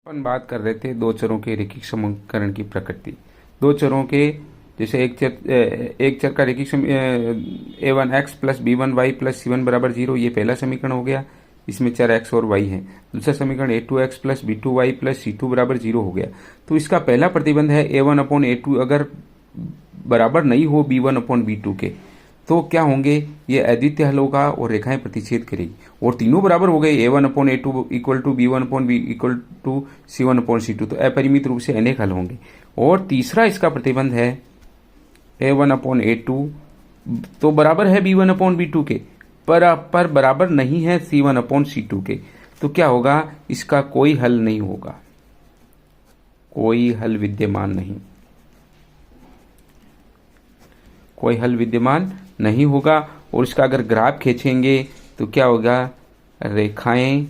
अपन बात कर रहे थे दो चरों के रैखिक समीकरण की प्रकृति। दो चरों के जैसे एक चर का रैखिक a1 x plus b1 y plus c1 बराबर 0, ये पहला समीकरण हो गया। इसमें चर x और y है। दूसरा समीकरण a2 x plus b2 y plus c2 बराबर 0 हो गया। तो इसका पहला प्रतिबंध है a1 अपॉन a2 अगर बराबर नहीं हो b1 अपॉन b2 के, तो क्या होंगे, ये अद्वितीय हल होगा और रेखाएं प्रतिच्छेद करेगी। और तीनों बराबर हो गए, a1 upon a2 equal to b1 upon b equal to c1 upon c2, तो अपरिमित रूप से अनेक हल होंगे। और तीसरा इसका प्रतिबंध है a1 अपॉन a2 तो बराबर है b1 अपॉन b2 के, पर बराबर नहीं है c1 अपॉन c2 के। तो क्या होगा, इसका कोई हल नहीं होगा, कोई हल विद्यमान नहीं, कोई हल विद्यमान नहीं होगा। और इसका अगर ग्राफ खींचेंगे तो क्या होगा, रेखाएं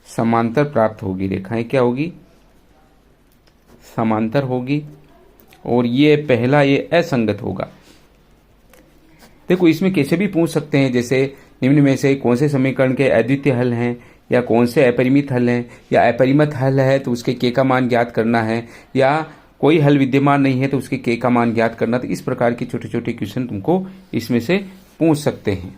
समांतर प्राप्त होगी। रेखाएं क्या होगी, समांतर होगी। और ये पहला ये असंगत होगा। देखो इसमें कैसे भी पूछ सकते हैं, जैसे निम्न में से कौन से समीकरण के अद्वितीय हल हैं, या कौन से अपरिमित हल हैं, या अपरिमित हल है तो उसके k का मान ज्ञात करना है, या कोई हल विद्यमान नहीं है तो उसके k का मान ज्ञात करना। तो इस प्रकार के छोटे छोटे क्वेश्चन तुमको इसमें से पूछ सकते हैं।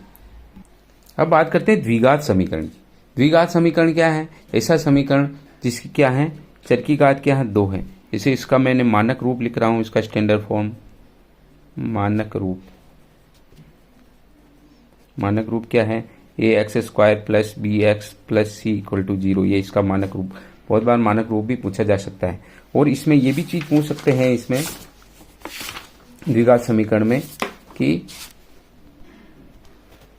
अब बात करते हैं द्विघात समीकरण की। द्विघात समीकरण क्या है, ऐसा समीकरण जिसकी क्या है, चर की घात क्या है, 2 है। जैसे इसका मैंने मानक रूप लिख रहा हूं, इसका स्टैंडर्ड फॉर्म, मानक रूप क्या है, ax² plus bx plus c equal to 0, ये इसका मानक रूप। बहुत बार मानक रूप भी पूछा जा सकता है। और इसमें ये भी चीज पूछ सकते हैं इसमें द्विघात समीकरण में कि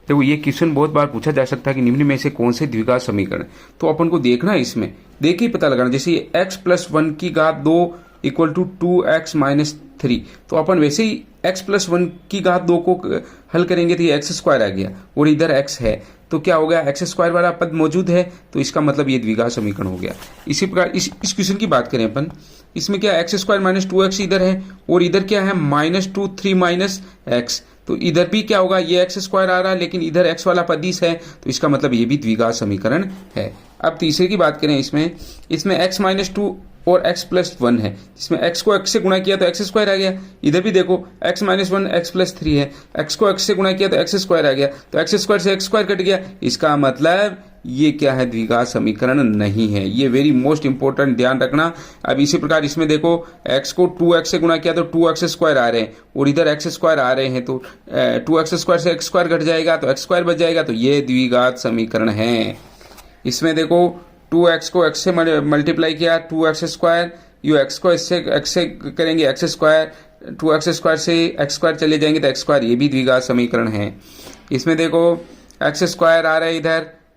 देखो ये क्वेश्चन बहुत बार पूछा जा सकता है कि निम्न में से कौन से द्विघात समीकरण, तो अपन को देखना है, इसमें देख ही पता लगाना। जैसे x प्लस 1 की घात 2 इक्वल टू 2x माइनस 3, तो अपन वैसे ही x प्लस 1 की घात 2 को हल करेंगे तो ये x² आ गया, और इधर x है तो क्या हो गया, x² वाला पद मौजूद है, तो इसका मतलब ये द्विघात समीकरण हो गया। इसी प्रकार इस क्वेश्चन की बात करें अपन, इसमें क्या x² माइनस 2x इधर है, और इधर क्या है -2 3 माइनस x, तो इधर भी क्या होगा, ये x² आ रहा है लेकिन इधर x वाला पद इस है, तो इसका मतलब ये भी द्विघात समीकरण है। अब तीसरे की बात करें, इसमें x माइनस 2 और x प्लस 1 है, जिसमें x को x से गुणा किया तो x² आ गया। इधर भी देखो x माइनस 1 x प्लस 3 है, x को x से गुणा किया तो x² आ गया, तो x² से x² कट गया। इसका मतलब ये क्या है, द्विघात समीकरण नहीं है। ये वेरी मोस्ट इंपोर्टेंट, ध्यान रखना। अब इसी प्रकार इसमें देखो x को 2x से गुणा किया तो 2x² आ रहे हैं, और इधर x² आ रहे हैं, तो 2x² से x² घट जाएगा तो x² बच जाएगा, तो ये द्विघात समीकरण है। इसमें देखो 2x को x से मल्टीप्लाई किया 2x², यू x को x से करेंगे x², 2x² से x² चले जाएंगे तो x², ये भी द्विघात समीकरण है। इसमें देखो x² आ रहा है,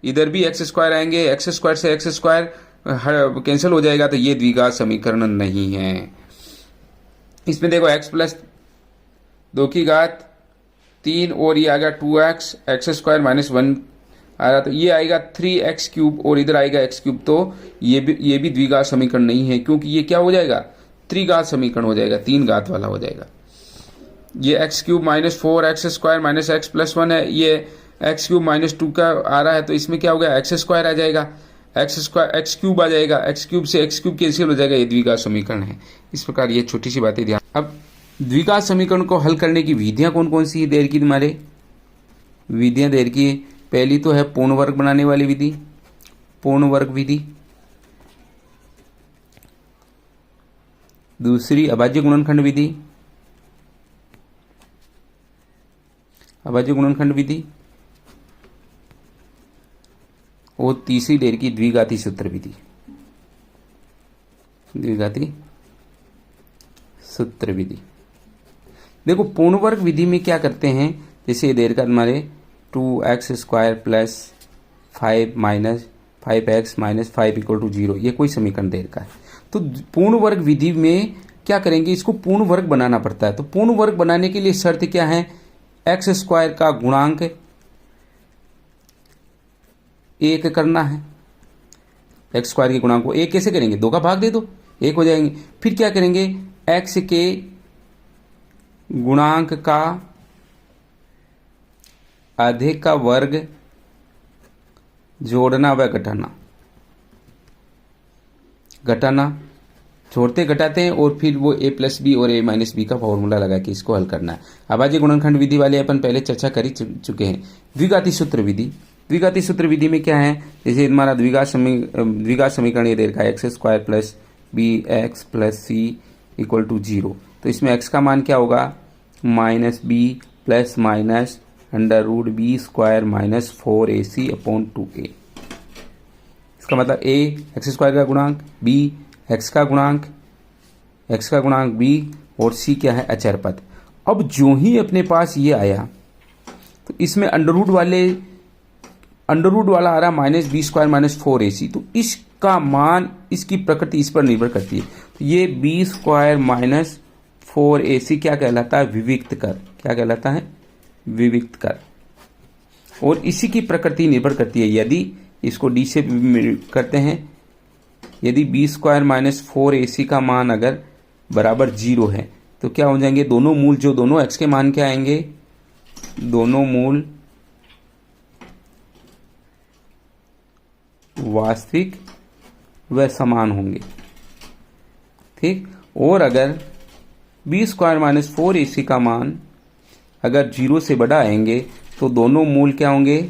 इधर भी x² आएंगे, x² से x² कैंसिल हो जाएगा, तो ये द्विघात समीकरण नहीं है। इसमें देखो x प्लस 2 की घात 3 और ये आ गया 2x, x² माइनस 1 आ रहा, तो ये आएगा 3x³, और इधर आएगा x³, तो ये भी द्विघात समीकरण नहीं है, क्योंकि ये क्या हो जाएगा, त्रिघात समीकरण हो जाएगा, 3 घात वाला हो जाएगा। ये x³ minus 4x² minus x plus 1 है, ये x³ माइनस 2 का आ रहा है, तो इसमें क्या हो गया, x² आ जाएगा, x³ आ जाएगा, x³ से x³ कैंसिल हो जाएगा, ये द्विघात समीकरण है। इस प्रकार ये छोटी सी बातें ध्यान। अब द्विघात समीकरण को हल करने की विधियां कौन कौन सी देर की, तुम्हारे विधियां देर की, पहली तो है पूर्ण वर्ग बनाने वाली विधि, पूर्ण वर्ग विधि। दूसरी अभाज्य गुणनखंड विधि, अभाज्य गुणनखंड विधि। और तीसरी ढेर की द्विघाती सूत्र विधि, द्विघाती सूत्र विधि। देखो पूर्ण वर्ग विधि में क्या करते हैं, जैसे ये देर का हमारे 2x² plus 5 minus 5x minus 5 equal to 0, ये कोई समीकरण देर का है। तो पूर्ण वर्ग विधि में क्या करेंगे, इसको पूर्ण वर्ग बनाना पड़ता है। तो पूर्ण वर्ग बनाने के लिए शर्त क्या है, x² का गुणांक 1 करना है। x² के गुणांक को 1 कैसे करेंगे, 2 का भाग दे दो, 1 हो जाएंगे। फिर क्या करेंगे, x के गुणांक का अधिक का वर्ग जोड़ना व घटाना, घटाना, छोड़ते घटाते हैं और फिर वो a प्लस बी और a माइनस बी का फॉर्मूला लगा के इसको हल करना है। अभाज्य गुणनखंड विधि वाले अपन पहले चर्चा कर ही चुके हैं। द्विघाती सूत्र विधि, द्विघाती सूत्र विधि में क्या है, जैसे हमारा द्विघात समीकरण ये दे रखा है X square plus B X plus C equal to 0, तो इसमें x का मान क्या होगा minus B plus minus under root B square minus 4ac upon 2a। इसका मतलब a एक्स स्क्वायर का गुणांक, b x का गुणांक, b और c क्या है अचर पद। अब जो ही अपने पास ये आया तो इसमें अंडर रूट वाला आ रहा minus B square minus 4ac, तो इसका मान, इसकी प्रकृति इस पर निर्भर करती है। तो ये बी स्क्वायर माइनस 4ac क्या कहलाता है, विविक्त कर। क्या कहलाता है, विविक्त कर। और इसी की प्रकृति निर्भर करती है, यदि इसको d से करते हैं, यदि बी स्क्वायर माइनस 4ac का मान अगर बराबर 0 है तो क्या हो जाएंगे, दोनों मूल, जो दोनों x के मान क्या आएंगे, दोनों मूल वास्तविक व समान होंगे। ठीक, और अगर बी स्क्वायर माइनस 4ac का मान अगर 0 से बड़ा आएंगे तो दोनों मूल क्या होंगे,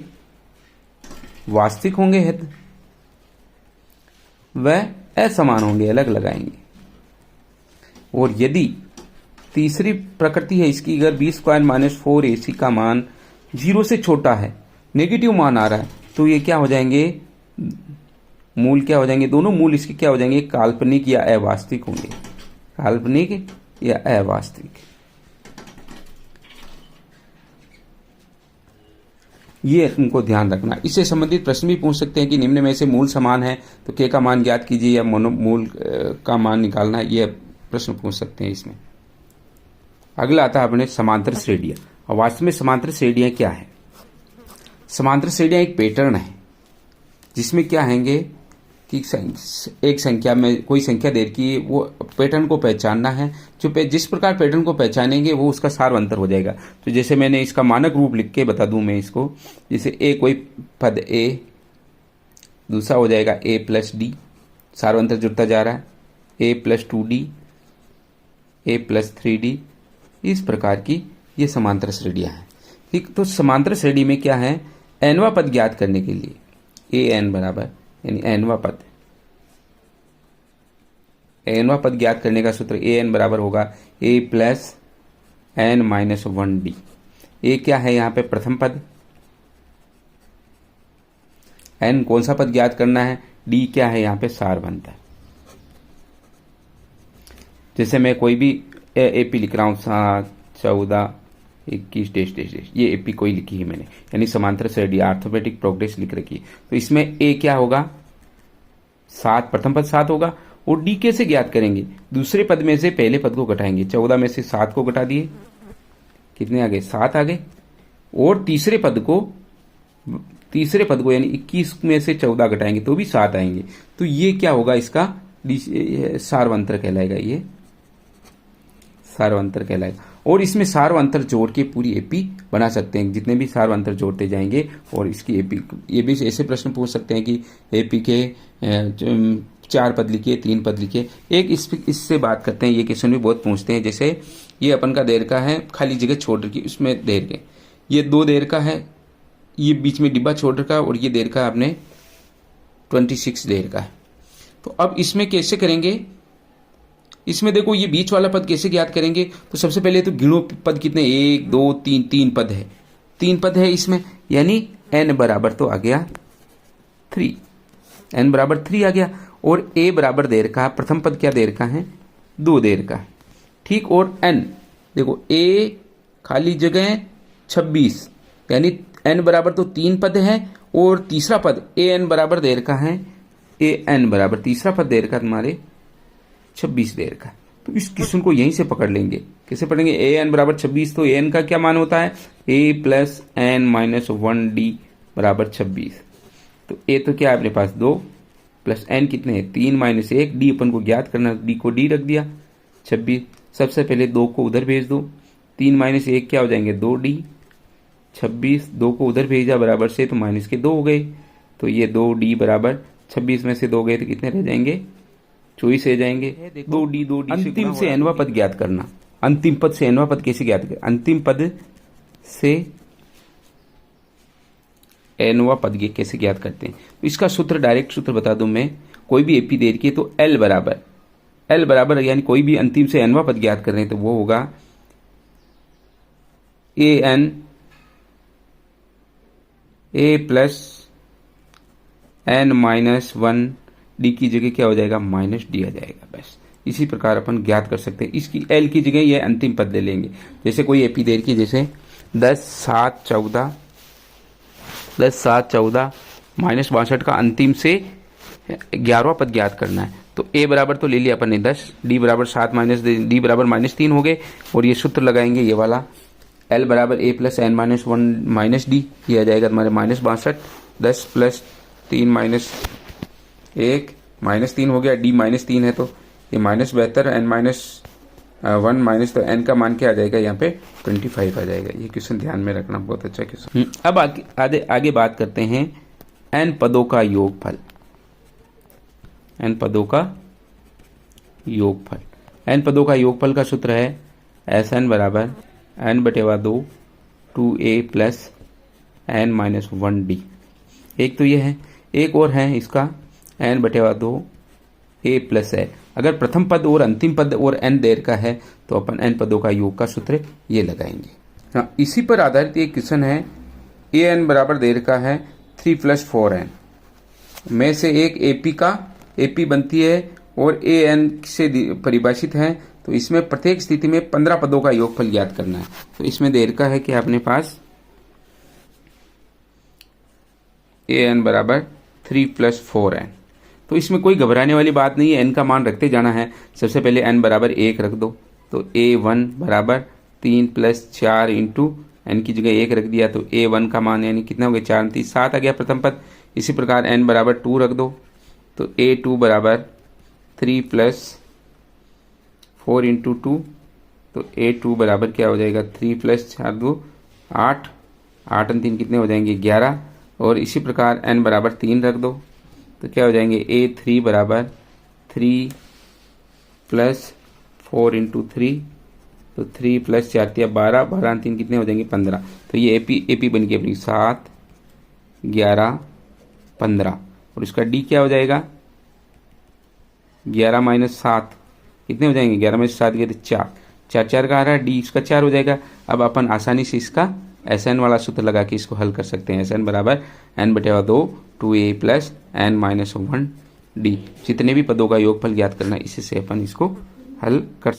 वास्तविक होंगे वह असमान होंगे, अलग लगाएंगे। और यदि तीसरी प्रकृति है इसकी, अगर बी स्क्वायर माइनस 4ac का मान 0 से छोटा है, नेगेटिव मान आ रहा है, तो ये क्या हो जाएंगे, मूल क्या हो जाएंगे, दोनों मूल इसके क्या हो जाएंगे, काल्पनिक या अवास्तविक होंगे, काल्पनिक या अवास्तविक। ये उनको ध्यान रखना। इससे संबंधित प्रश्न भी पूछ सकते हैं कि निम्न में से मूल समान है तो k का मान ज्ञात कीजिए, या मूल का मान निकालना है, ये प्रश्न पूछ सकते हैं इसमें। अगला आता है अपने समांतर श्रेणियां। और वास्तव में समांतर श्रेणियां क्या है, समांतर श्रेणियां एक पैटर्न है जिसमें क्या हैंगे कि एक संख्या में कोई संख्या दे रखी है, वो पैटर्न को पहचानना है। जो जिस प्रकार पैटर्न को पहचानेंगे वो उसका सारवंतर हो जाएगा। तो जैसे मैंने इसका मानक रूप लिख के बता दूं मैं इसको, जैसे a कोई पद a, दूसरा हो जाएगा a प्लस डी, सारवंतर जुड़ता जा रहा है, a plus 2d, a plus 3d, इस प्रकार की ये समांतर श्रेणियां हैं। ठीक, तो समांतर श्रेणी में क्या है, nवा पद ज्ञात करने के लिए an बराबर, यानी nवा पद ज्ञात करने का सूत्र an बराबर होगा a plus n minus 1d। a क्या है यहाँ पे, प्रथम पद, n कौन सा पद ज्ञात करना है, d क्या है यहाँ पे, सारवंतर। जैसे मैं कोई भी एपी लिख रहा हूँ 7, 14, 21 डेश डेश डेश, ये एपी कोई लिखी है मैंने, यानी समांतर श्रेणी आर्थोपेडिक प्रोग्रेस लिख रखी है। तो इसमें ए क्या होगा, 7, प्रथम पद 7 होगा। और डी कैसे ज्ञात करेंगे, दूसरे पद में से पहले पद को घटाएंगे, 14 में से 7 को घटा दिए, कितने आ गए, 7 आ गए। और तीसरे पद को यानी 21 में से 14 घटाएंगे तो भी 7 आएंगे। तो ये क्या होगा, इसका सारवंतर कहलाएगा, ये सारवंतर कहलाएगा। और इसमें सारवंतर जोड़ के पूरी एपी बना सकते हैं, जितने भी सारवंतर जोड़ते जाएंगे और इसकी एपी। ये भी ऐसे प्रश्न पूछ सकते हैं कि एपी के 4 पद लिखिए, 3 पद लिखिए। एक इससे बात करते हैं, ये क्वेश्चन भी बहुत पूछते हैं। जैसे ये अपन का देर का है, खाली जगह छोड़ रखी, उसमें देर के ये 2 देर का है, ये बीच में डिब्बा छोड़ रखा है, और ये देर का आपने 26 देर का है। तो अब इसमें कैसे करेंगे, इसमें देखो ये बीच वाला पद कैसे ज्ञात करेंगे। तो सबसे पहले तो गिनो पद कितने, 1 2 3, 3 पद है, 3 पद है इसमें, यानी n बराबर तो आ गया 3, n बराबर 3 आ गया। और a बराबर देर का, प्रथम पद क्या देर का है, 2 देर का। ठीक, और n देखो a खाली जगह 26, यानी n बराबर तो 3 पद है, और तीसरा पद an बराबर देर का है, an बराबर तीसरा पद देर का तुम्हारे 26 देर का। तो इस क्वेश्चन को यहीं से पकड़ लेंगे। कैसे पढ़ेंगे, an बराबर 26, तो an का क्या मान होता है, a plus n minus 1d बराबर 26। तो a तो क्या है अपने पास 2, प्लस n कितने हैं 3 माइनस 1, d अपन को ज्ञात करना, d को d रख दिया 26। सबसे पहले 2 को उधर भेज दो, 3 माइनस 1 क्या हो जाएंगे 2d, 26 2 को उधर भेजा बराबर से, तो माइनस के 2 हो गए। तो ये 2d बराबर 26 में से 2 गए तो कितने रह जाएंगे 24 आ जाएंगे। 2d से अंतिम से nवां पद ज्ञात करना। अंतिम पद से nवां पद कैसे ज्ञात करें? अंतिम पद से nवां पद कैसे ज्ञात करते हैं? तो इसका सूत्र, डायरेक्ट सूत्र बता दूं मैं। कोई भी एपी दे रखी है तो L बराबर यानी कोई भी अंतिम से nवां पद ज्ञात कर रहे हैं तो वो होगा a plus n minus 1 d की जगह क्या हो जाएगा? माइनस d आ जाएगा। बस इसी प्रकार अपन ज्ञात कर सकते हैं। इसकी L की जगह ये अंतिम पद ले लेंगे। जैसे कोई एपी दे रखी है, जैसे 10 7 14 माइनस 62 का अंतिम से 11वां पद ज्ञात करना है। तो a बराबर तो ले लिया अपन ने 10, d बराबर 7 माइनस d बराबर माइनस 3 हो गए। और ये सूत्र लगाएंगे ये वाला, L बराबर a plus n minus 1 minus d, ये आ जाएगा तुम्हारे माइनस 62। 10 प्लस 3 माइनस 1 माइनस 3 हो गया, d माइनस 3 है तो ये माइनस 72, n माइनस 1 माइनस, तो n का मान क्या आ जाएगा? यहाँ पे 25 आ जाएगा। ये क्वेश्चन ध्यान में रखना, बहुत अच्छा क्वेश्चन। अब आगे बात करते हैं n पदों का योगफल। n पदों का योगफल का सूत्र है Sn बराबर n/2 2a plus n minus 1d। एक तो ये है, एक और है इसका n/2 a प्लस है। अगर प्रथम पद और अंतिम पद और n देर का है तो अपन n पदों का योग का सूत्र ये लगाएंगे। हाँ, इसी पर आधारित एक क्वेश्चन है। an बराबर देर का है 3 + 4n में से एक AP बनती है और an से परिभाषित है। तो इसमें प्रत्येक स्थिति में 15 पदों का योगफल ज्ञात करना है। तो इसमें देर का है कि अपने पास an बराबर 3 + 4n। तो इसमें कोई घबराने वाली बात नहीं है, n का मान रखते जाना है। सबसे पहले n बराबर 1 रख दो, तो a1 बराबर 3 + 4 इंटू n की जगह 1 रख दिया, तो a1 का मान यानी कितना हो गया? 4 3 7 आ गया प्रथम पद। इसी प्रकार n बराबर 2 रख दो, तो a2 बराबर 3 + 4 इंटू 2, तो a2 बराबर क्या हो जाएगा? 3 + 4 2 8, 8 और 3 कितने हो जाएंगे? 11। और इसी प्रकार n बराबर 3 रख दो, तो क्या हो जाएंगे? a3 बराबर 3 + 4 इंटू 3, तो 3 + 4 12, 12 और 3 कितने हो जाएंगे? 15। तो ये एपी बन गई अपनी 7 11 15। और इसका d क्या हो जाएगा? 11 - 7 कितने हो जाएंगे? 11 - 7 गए तो 4, 4 4 का आ रहा है, d इसका 4 हो जाएगा। अब अपन आसानी से इसका Sn वाला सूत्र लगा के इसको हल कर सकते हैं। Sn बराबर n/2 2a plus n minus 1d। जितने भी पदों का योगफल ज्ञात करना, इसी से अपन इसको हल कर